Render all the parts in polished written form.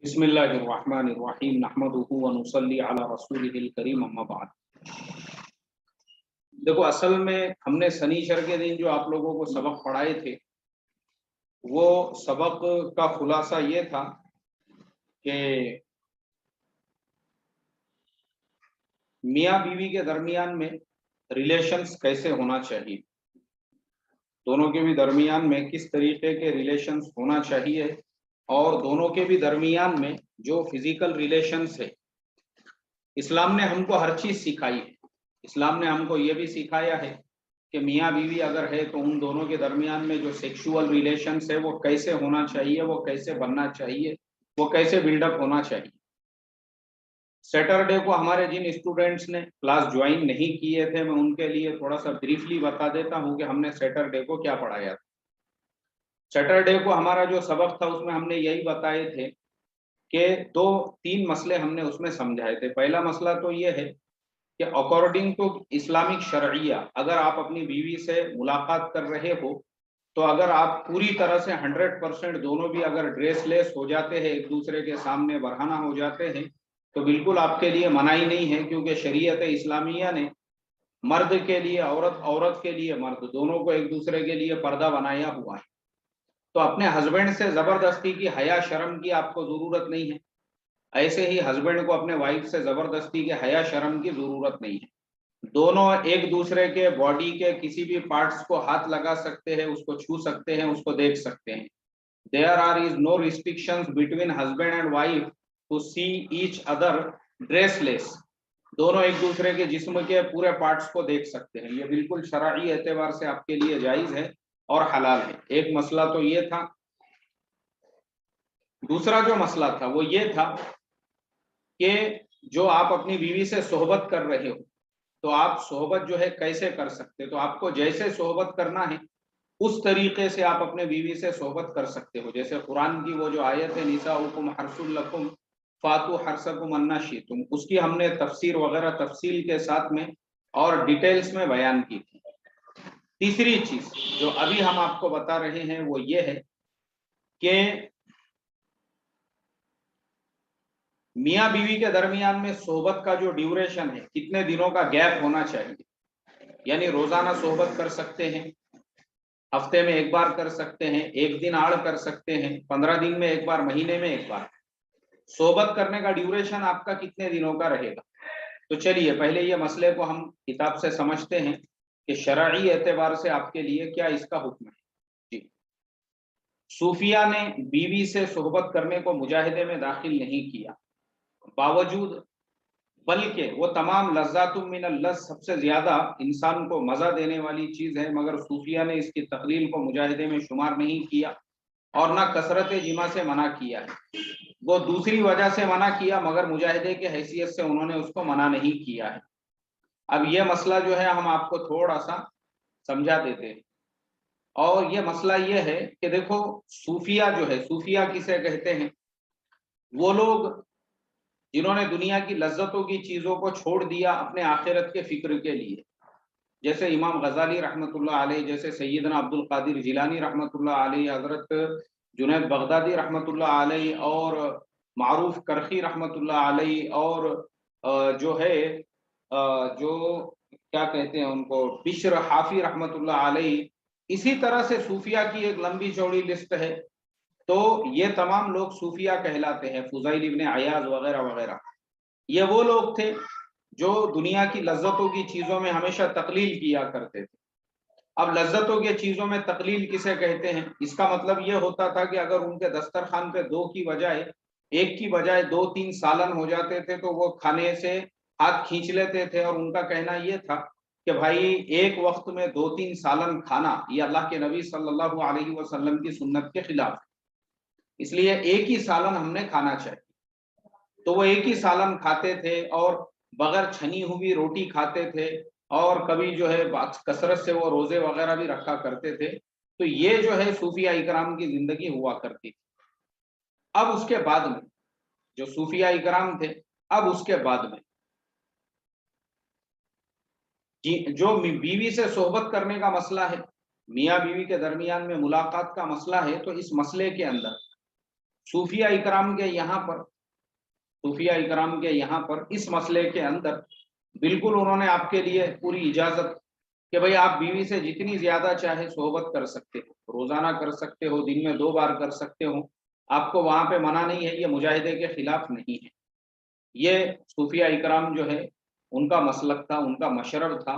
बिस्मिल्लाहिर्रहमानिर्रहीम नहमदुहु व नुसल्ली अला रसूलिहिल करीम अम्मा बाद। देखो, असल में हमने शनिचर के दिन जो आप लोगों को सबक पढ़ाए थे, वो सबक का खुलासा ये था कि मियाँ बीवी के दरमियान में रिलेशंस कैसे होना चाहिए, दोनों के भी दरमियान में किस तरीके के रिलेशंस होना चाहिए, और दोनों के भी दरमियान में जो फिजिकल रिलेशंस है, इस्लाम ने हमको हर चीज सिखाई है। इस्लाम ने हमको ये भी सिखाया है कि मियाँ बीवी अगर है तो उन दोनों के दरमियान में जो सेक्सुअल रिलेशंस है वो कैसे होना चाहिए, वो कैसे बनना चाहिए, वो कैसे बिल्डअप होना चाहिए। सैटरडे को हमारे जिन स्टूडेंट्स ने क्लास ज्वाइन नहीं किए थे, मैं उनके लिए थोड़ा सा ब्रीफली बता देता हूँ कि हमने सैटरडे को क्या पढ़ाया था। सैटरडे को हमारा जो सबक था उसमें हमने यही बताए थे कि दो तीन मसले हमने उसमें समझाए थे। पहला मसला तो ये है कि अकॉर्डिंग टू इस्लामिक शरइया, अगर आप अपनी बीवी से मुलाकात कर रहे हो तो अगर आप पूरी तरह से 100% दोनों भी अगर ड्रेसलेस हो जाते हैं, एक दूसरे के सामने बरहना हो जाते हैं, तो बिल्कुल आपके लिए मनाही नहीं है, क्योंकि शरीयत इस्लामिया ने मर्द के लिए औरत, औरत के लिए मर्द, दोनों को एक दूसरे के लिए पर्दा बनाया हुआ है। तो अपने हस्बैंड से जबरदस्ती की, हया शर्म की आपको जरूरत नहीं है। ऐसे ही हस्बैंड को अपने वाइफ से जबरदस्ती के हया शर्म की जरूरत नहीं है। दोनों एक दूसरे के बॉडी के किसी भी पार्ट्स को हाथ लगा सकते हैं, उसको छू सकते हैं, उसको देख सकते हैं। There are is no restrictions between husband and wife to see each other dressless. दोनों एक दूसरे के जिस्म के पूरे पार्ट्स को देख सकते हैं। ये बिल्कुल शरई एतबार से आपके लिए जायज है और हलाल है। एक मसला तो ये था। दूसरा जो मसला था वो ये था कि जो आप अपनी बीवी से सोहबत कर रहे हो, तो आप सोहबत जो है कैसे कर सकते, तो आपको जैसे सोहबत करना है उस तरीके से आप अपने बीवी से सोहबत कर सकते हो। जैसे कुरान की वो जो आयत है, निसाउकुम हर्सुल लकुम फातु हर्सकुम अन्ना शीतुम, उसकी हमने तफसीर वगैरह तफसील के साथ में और डिटेल्स में बयान की थी। तीसरी चीज जो अभी हम आपको बता रहे हैं वो ये है कि मियाँ बीवी के दरमियान में सोहबत का जो ड्यूरेशन है, कितने दिनों का गैप होना चाहिए। यानी रोजाना सोहबत कर सकते हैं, हफ्ते में एक बार कर सकते हैं, एक दिन आड़ कर सकते हैं, 15 दिन में एक बार, महीने में एक बार। सोहबत करने का ड्यूरेशन आपका कितने दिनों का रहेगा। तो चलिए पहले ये मसले को हम किताब से समझते हैं कि शरई एतबार से आपके लिए क्या इसका हुक्म है। जी, सूफिया ने बीवी से सोहबत करने को मुजाहिदे में दाखिल नहीं किया, बावजूद बल्कि वो तमाम लज्जातुम मिनल लज़्ज़, सबसे ज्यादा इंसान को मजा देने वाली चीज है, मगर सूफिया ने इसकी तकलील को मुजाहिदे में शुमार नहीं किया और ना कसरत जिमा से मना किया है। वो दूसरी वजह से मना किया, मगर मुजाहिदे के हैसियत से उन्होंने उसको मना नहीं किया है। अब ये मसला जो है हम आपको थोड़ा सा समझा देते हैं। और ये मसला ये है कि देखो, सूफिया जो है, सूफिया किसे कहते हैं, वो लोग जिन्होंने दुनिया की लज्जतों की चीजों को छोड़ दिया अपने आखिरत के फिक्र के लिए। जैसे इमाम गजाली रहमतुल्लाह अलैह, जैसे सैयदना अब्दुल कादिर जिलानी रहमतुल्लाह अलैह, हजरत जुनैद बगदादी रहमतुल्लाह अलैह, और मारूफ करखी रहमतुल्लाह अलैह, और जो है जो क्या कहते हैं उनको, बिश्र हाफी रहमतुल्लाह अलैह। इसी तरह से सूफिया की एक लंबी चौड़ी लिस्ट है। तो ये तमाम लोग सूफिया कहलाते हैं, फुज़ैल इब्न अयाज वगैरह वगैरह। ये वो लोग थे जो दुनिया की लज्जतों की चीजों में हमेशा तकलील किया करते थे। अब लज्जतों की चीजों में तकलील किसे कहते हैं, इसका मतलब ये होता था कि अगर उनके दस्तरखान पे दो की बजाय, एक की बजाय दो तीन सालन हो जाते थे तो वो खाने से हाथ खींच लेते थे। और उनका कहना ये था कि भाई एक वक्त में दो तीन सालन खाना ये अल्लाह के नबी सल्लल्लाहु अलैहि वसल्लम की सुन्नत के खिलाफ है, इसलिए एक ही सालन हमने खाना चाहिए। तो वो एक ही सालन खाते थे और बगैर छनी हुई रोटी खाते थे, और कभी जो है कसरत से वो रोजे वगैरह भी रखा करते थे। तो ये जो है सूफिया इकराम की जिंदगी हुआ करती थी। अब उसके बाद में जो सूफिया इकराम थे, अब उसके बाद में जो बीवी से सोहबत करने का मसला है, मियाँ बीवी के दरमियान में मुलाकात का मसला है, तो इस मसले के अंदर सूफिया इकराम के यहाँ पर इस मसले के अंदर बिल्कुल उन्होंने आपके लिए पूरी इजाजत कि भाई आप बीवी से जितनी ज्यादा चाहे सोहबत कर सकते हो, रोजाना कर सकते हो, दिन में 2 बार कर सकते हो, आपको वहां पे मना नहीं है। ये मुजाहिदे के खिलाफ नहीं है। ये सूफिया इकराम जो है उनका मसलक था, उनका मशरब था।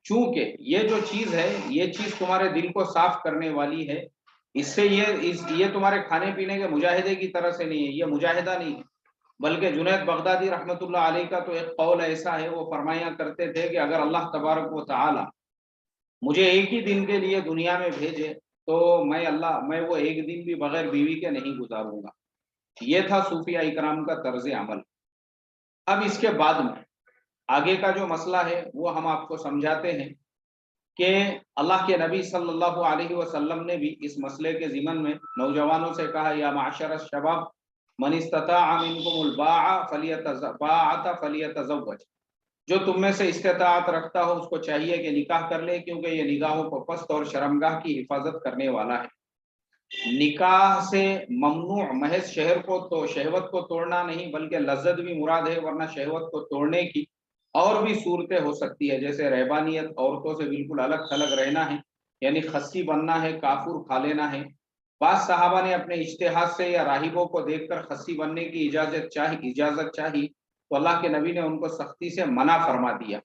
चूंकि ये जो चीज है, ये चीज तुम्हारे दिल को साफ करने वाली है, इससे ये तुम्हारे खाने पीने के मुजाहिदे की तरह से नहीं है, ये मुजाहिदा नहीं है। बल्कि जुनैद बगदादी रहमतुल्लाह अलैह का तो एक कौल ऐसा है, वो फरमाया करते थे कि अगर अल्लाह तबारक व तआला मुझे एक ही दिन के लिए दुनिया में भेजे तो मैं वो एक दिन भी बगैर बीवी के नहीं गुजारूंगा। ये था सूफिया इकराम का तर्ज अमल। अब इसके बाद में आगे का जो मसला है वो हम आपको समझाते हैं कि अल्लाह के नबी सल्लल्लाहु अलैहि वसल्लम ने भी इस मसले के ज़िमन में नौजवानों से कहा, या माशर शबाब मन इस्तताअ मिनकुमुल बाअता फलियतज़व्वज, जो तुम में से इस्तिताअत रखता हो उसको चाहिए कि निकाह कर ले, क्योंकि ये निगाहों को पस्त और शर्मगाह की हिफाजत करने वाला है। निकाह से ममनू महज शहवत को तोड़ना नहीं, बल्कि लज्जत भी मुराद है, वरना शहवत को तोड़ने की और भी सूरतें हो सकती है, जैसे रहबानियत, औरतों से बिल्कुल अलग थलग रहना है, यानी खस्सी बनना है, काफूर खा लेना है। बाद सहाबा ने अपने इज्तिहाद से या राहिबों को देखकर खस्सी बनने की इजाजत चाही तो अल्लाह के नबी ने उनको सख्ती से मना फरमा दिया।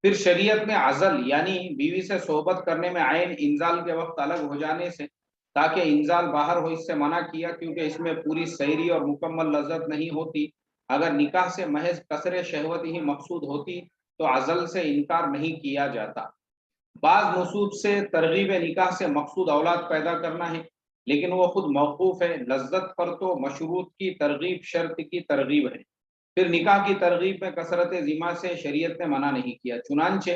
फिर शरीयत में अजल यानी बीवी से सोहबत करने में आयन इंजाल के वक्त अलग हो जाने से, ताकि इंजाल बाहर हो, इससे मना किया, क्योंकि इसमें पूरी सैरी और मुकम्मल लज्जत नहीं होती। अगर निकाह से महज कसरे शहवत ही मकसूद होती तो अजल से इनकार नहीं किया जाता। बाज नसूब से तरगीब निकाह से मकसूद औलाद पैदा करना है, लेकिन वो खुद मौकूफ है, लज्जत पर तो मशरूत की तरगीब शर्त की तरगीब है। फिर निकाह की तरगीब में कसरत जिमा से शरीयत ने मना नहीं किया। चुनांचे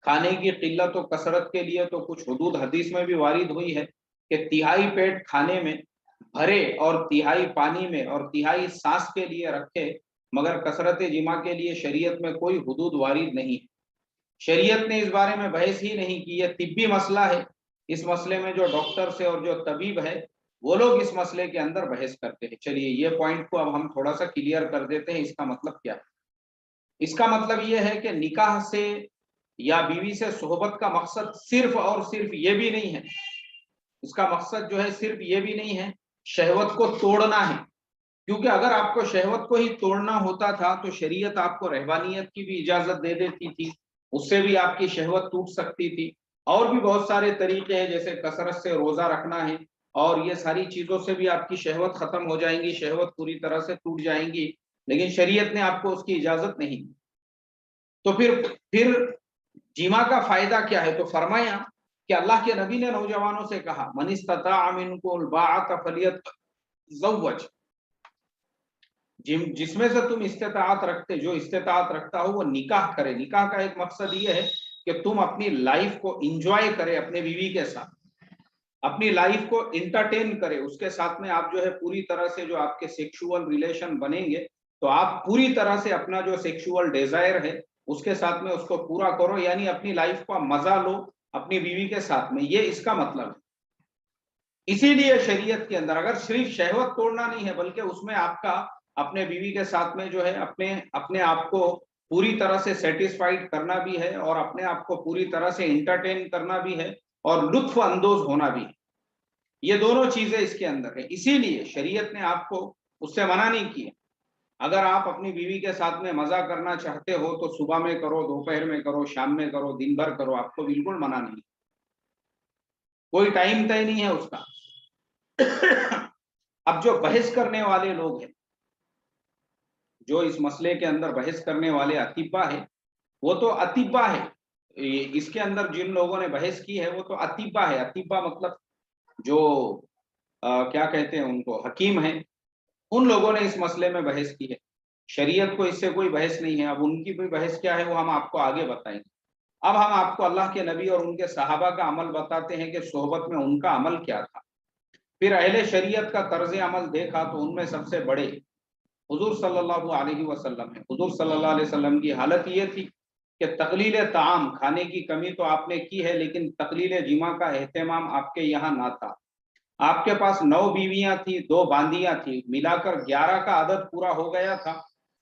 खाने की किल्लत और कसरत के लिए तो कुछ हुदूद हदीस में भी वारिद हुई है कि तिहाई पेट खाने में भरे और तिहाई पानी में और तिहाई सांस के लिए रखे, मगर कसरत जिमा के लिए शरीयत में कोई हुदूद वारिद नहीं है। शरीयत ने इस बारे में बहस ही नहीं की। यह तिब्बी मसला है। इस मसले में जो डॉक्टर से और जो तबीब है वो लोग इस मसले के अंदर बहस करते हैं। चलिए ये पॉइंट को अब हम थोड़ा सा क्लियर कर देते हैं। इसका मतलब क्या है? इसका मतलब ये है कि निकाह से या बीवी से सोहबत का मकसद सिर्फ और सिर्फ ये भी नहीं है, इसका मकसद जो है सिर्फ ये भी नहीं है शहवत को तोड़ना है, क्योंकि अगर आपको शहवत को ही तोड़ना होता था तो शरीयत आपको रहबानियत की भी इजाजत दे देती थी, उससे भी आपकी शहवत टूट सकती थी। और भी बहुत सारे तरीके हैं, जैसे कसरत से रोजा रखना है, और ये सारी चीजों से भी आपकी शहवत खत्म हो जाएंगी, शहवत पूरी तरह से टूट जाएंगी, लेकिन शरीयत ने आपको उसकी इजाजत नहीं दी। तो फिर जीमा का फायदा क्या है? तो फरमाया कि अल्लाह के नबी ने नौजवानों से कहा, मन इस्तताअ मिनकुमुल बाअता फलियतज़व्वज, जिसमें से तुम इस्तिताअत रखते, जो इस्तिताअत रखता हो वो निकाह करे। निकाह का एक मकसद ये है कि तुम अपनी लाइफ को इंजॉय करे, अपने बीवी के साथ अपनी लाइफ को इंटरटेन करे, उसके साथ में आप जो है पूरी तरह से जो आपके सेक्सुअल रिलेशन बनेंगे तो आप पूरी तरह से अपना जो सेक्सुअल डिजायर है उसके साथ में उसको पूरा करो, यानी अपनी लाइफ का मजा लो अपनी बीवी के साथ में, ये इसका मतलब है। इसीलिए शरीयत के अंदर अगर सिर्फ शहवत तोड़ना नहीं है, बल्कि उसमें आपका अपने बीवी के साथ में जो है अपने अपने आप को पूरी तरह से सेटिस्फाइड करना भी है, और अपने आप को पूरी तरह से इंटरटेन करना भी है, और लुत्फ अंदोज होना भी है। ये दोनों चीजें इसके अंदर है। इसीलिए शरीयत ने आपको उससे मना नहीं किया। अगर आप अपनी बीवी के साथ में मजा करना चाहते हो तो सुबह में करो, दोपहर में करो, शाम में करो, दिन भर करो, आपको बिल्कुल मना नहीं, कोई टाइम तय नहीं है उसका। अब जो बहस करने वाले लोग हैं, जो इस मसले के अंदर बहस करने वाले अतिब्बा है, वो तो अतिब्बा है। इसके अंदर जिन लोगों ने बहस की है वो तो अतिब्बा है। अतिब्बा मतलब जो क्या कहते हैं उनको, हकीम हैं, उन लोगों ने इस मसले में बहस की है। शरीयत को इससे कोई बहस नहीं है। अब उनकी भी बहस क्या है वो हम आपको आगे बताएंगे। अब हम आपको अल्लाह के नबी और उनके सहाबा का अमल बताते हैं कि सोहबत में उनका अमल क्या था। फिर अहले शरीयत का तर्ज अमल देखा तो उनमें सबसे बड़े हुजूर सल्लल्लाहु अलैहि वसल्लम है। हुजूर सल्लल्लाहु अलैहि वसल्लम की हालत ये थी कि तकलील ताम, खाने की कमी तो आपने की है, लेकिन तकलील जिमा का एहतमाम आपके यहाँ ना था। आपके पास 9 बीवियां थी, 2 बांदियां थी, मिलाकर 11 का आदत पूरा हो गया था,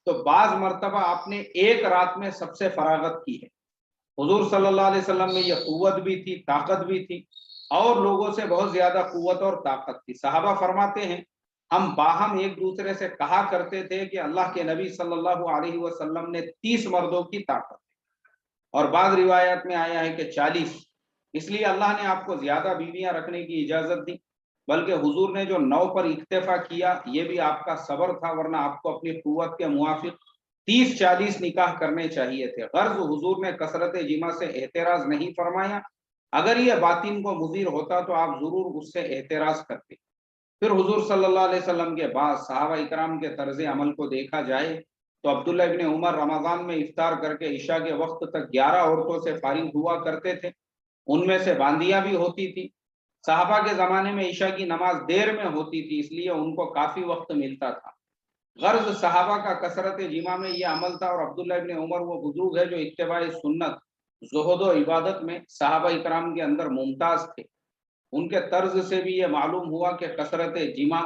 तो बाज मर्तबा आपने एक रात में सबसे फरागत की है। हुजूर सल्लल्लाहु अलैहि वसल्लम में यह कुव्वत भी थी, ताकत भी थी, और लोगों से बहुत ज्यादा कुव्वत और ताकत थी। सहाबा फरमाते हैं हम बाहम एक दूसरे से कहा करते थे कि अल्लाह के नबी सल्लल्लाहु अलैहि वसल्लम ने 30 मर्दों की ताकत, और बाद रिवायत में आया है कि 40। इसलिए अल्लाह ने आपको ज्यादा बीवियां रखने की इजाजत दी, बल्कि हुजूर ने जो 9 पर इक्तफा किया ये भी आपका सब्र था, वरना आपको अपनी कुव्वत के मुआफिक 30-40 निकाह करने चाहिए थे। गर्ज हुजूर ने कसरत जिमा से एतराज नहीं फरमाया, अगर ये बातिन को मुजीर होता तो आप जरूर उससे एतराज करते। फिर हुजूर सल्लल्लाहु अलैहि वसल्लम के बाद सहाबा इकराम के तर्ज अमल को देखा जाए तो अब्दुल्ला इब्न उमर रमजान में इफ्तार करके इशा के वक्त तक 11 औरतों से फारिग हुआ करते थे, उनमें से बांदियां भी होती थी। साहबा के जमाने में इशा की नमाज देर में होती थी, इसलिए उनको काफी वक्त मिलता था। गर्ज सहाबा का कसरत जिमा में यह अमल था, और अब्दुल्ला इब्न उमर वो बुजुर्ग है जो इत्तिबा सुन्नत, जुहद व इबादत में सहाबा इकराम के अंदर मुमताज थे। उनके तर्ज से भी ये मालूम हुआ कि कसरत जिमा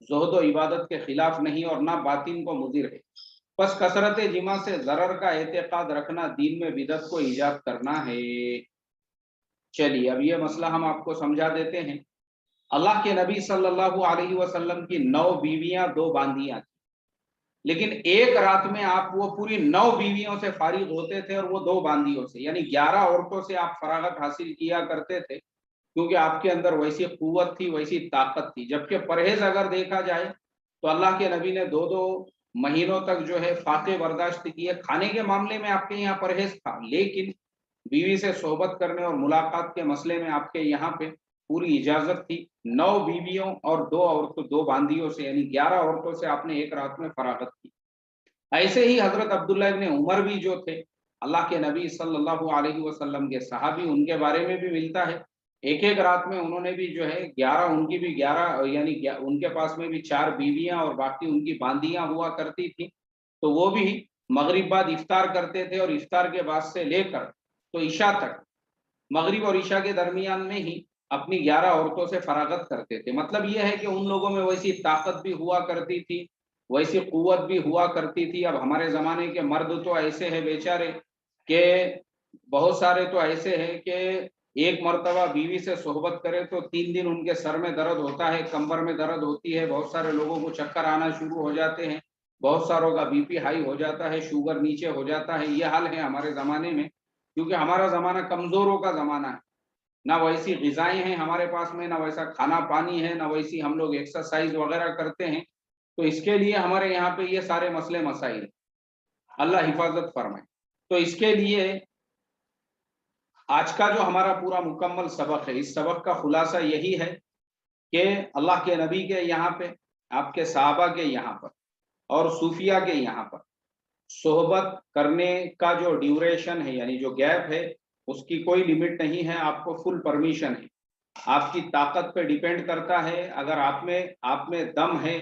जुहद व इबादत के खिलाफ नहीं और ना बातिन को मुदिर है। बस कसरत जिमा से जरर का एतकाद रखना दीन में बिदत को ईजाद करना है। चलिए अब ये मसला हम आपको समझा देते हैं। अल्लाह के नबी सल्लल्लाहु अलैहि वसल्लम की 9 बीवियां 2 बांदियां थी, लेकिन एक रात में आप वो पूरी 9 बीवियों से फारिग होते थे और वो 2 बांदियों से, यानी 11 औरतों से आप फरागत हासिल किया करते थे, क्योंकि आपके अंदर वैसी कुव्वत थी, वैसी ताकत थी। जबकि परहेज अगर देखा जाए तो अल्लाह के नबी ने 2-2 महीनों तक जो है फाके बर्दाश्त किए। खाने के मामले में आपके यहाँ परहेज था, लेकिन बीवी से सोहबत करने और मुलाकात के मसले में आपके यहाँ पे पूरी इजाजत थी। 9 बीवियों और 2 औरतों 2 बांदियों से, यानी 11 औरतों से आपने एक रात में फरागत की। ऐसे ही हजरत अब्दुल्ला इब्न उमर भी जो थे, अल्लाह के नबी सल्लल्लाहु अलैहि वसल्लम के सहाबी, उनके बारे में भी मिलता है एक एक रात में उन्होंने भी जो है 11, उनकी भी 11, यानी उनके पास में भी 4 बीवियां और बाकी उनकी बांदियां हुआ करती थी। तो वो भी मगरिब बाद इफ्तार करते थे, और इफ्तार के बाद से लेकर तो ईशा तक, मगरिब और ईशा के दरमियान में ही अपनी 11 औरतों से फरागत करते थे। मतलब ये है कि उन लोगों में वैसी ताकत भी हुआ करती थी, वैसी कुव्वत भी हुआ करती थी। अब हमारे जमाने के मर्द तो ऐसे हैं बेचारे कि बहुत सारे तो ऐसे हैं कि एक मर्तबा बीवी से सोहबत करे तो 3 दिन उनके सर में दर्द होता है, कंबर में दर्द होती है, बहुत सारे लोगों को चक्कर आना शुरू हो जाते हैं, बहुत सारों का बीपी हाई हो जाता है, शुगर नीचे हो जाता है। ये हाल है हमारे ज़माने में, क्योंकि हमारा ज़माना कमज़ोरों का ज़माना है। ना वैसी ग़िज़ाएँ हैं हमारे पास में, ना वैसा खाना पानी है, ना वैसी हम लोग एक्सरसाइज वगैरह करते हैं। तो इसके लिए हमारे यहाँ पे ये सारे मसले मसाइल, अल्लाह हिफाजत फरमाए। तो इसके लिए आज का जो हमारा पूरा मुकम्मल सबक है, इस सबक का खुलासा यही है कि अल्लाह के नबी के यहाँ पे, आपके सहाबा के यहाँ पर और सूफिया के यहाँ पर सोहबत करने का जो ड्यूरेशन है, यानी जो गैप है, उसकी कोई लिमिट नहीं है, आपको फुल परमिशन है। आपकी ताकत पे डिपेंड करता है। अगर आप में दम है,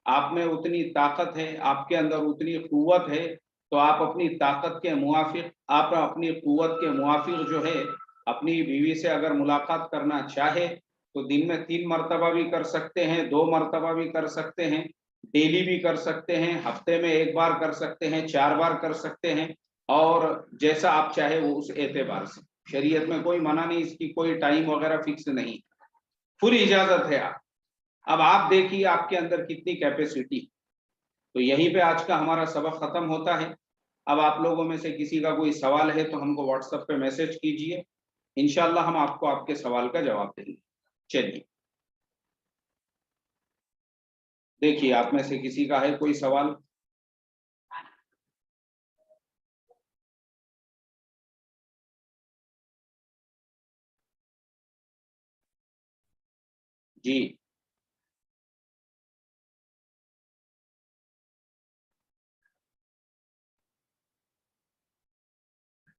आप में उतनी ताकत है, आपके अंदर उतनी कुव्वत है, तो आप अपनी ताकत के मुआफिक, आप अपनी कुव्वत के मुआफिक जो है, अपनी बीवी से अगर मुलाकात करना चाहे तो दिन में 3 मरतबा भी कर सकते हैं, 2 मरतबा भी कर सकते हैं, डेली भी कर सकते हैं, हफ्ते में 1 बार कर सकते हैं, 4 बार कर सकते हैं, और जैसा आप चाहे वो उस एतबार से। शरीयत में कोई मना नहीं, इसकी कोई टाइम वगैरह फिक्स नहीं, फुल इजाजत है। अब आप देखिए आपके अंदर कितनी कैपेसिटी। तो यहीं पे आज का हमारा सबक खत्म होता है। अब आप लोगों में से किसी का कोई सवाल है तो हमको व्हाट्सएप पे मैसेज कीजिए, इंशाल्लाह हम आपको आपके सवाल का जवाब देंगे। चलिए देखिए आप में से किसी का है कोई सवाल? जी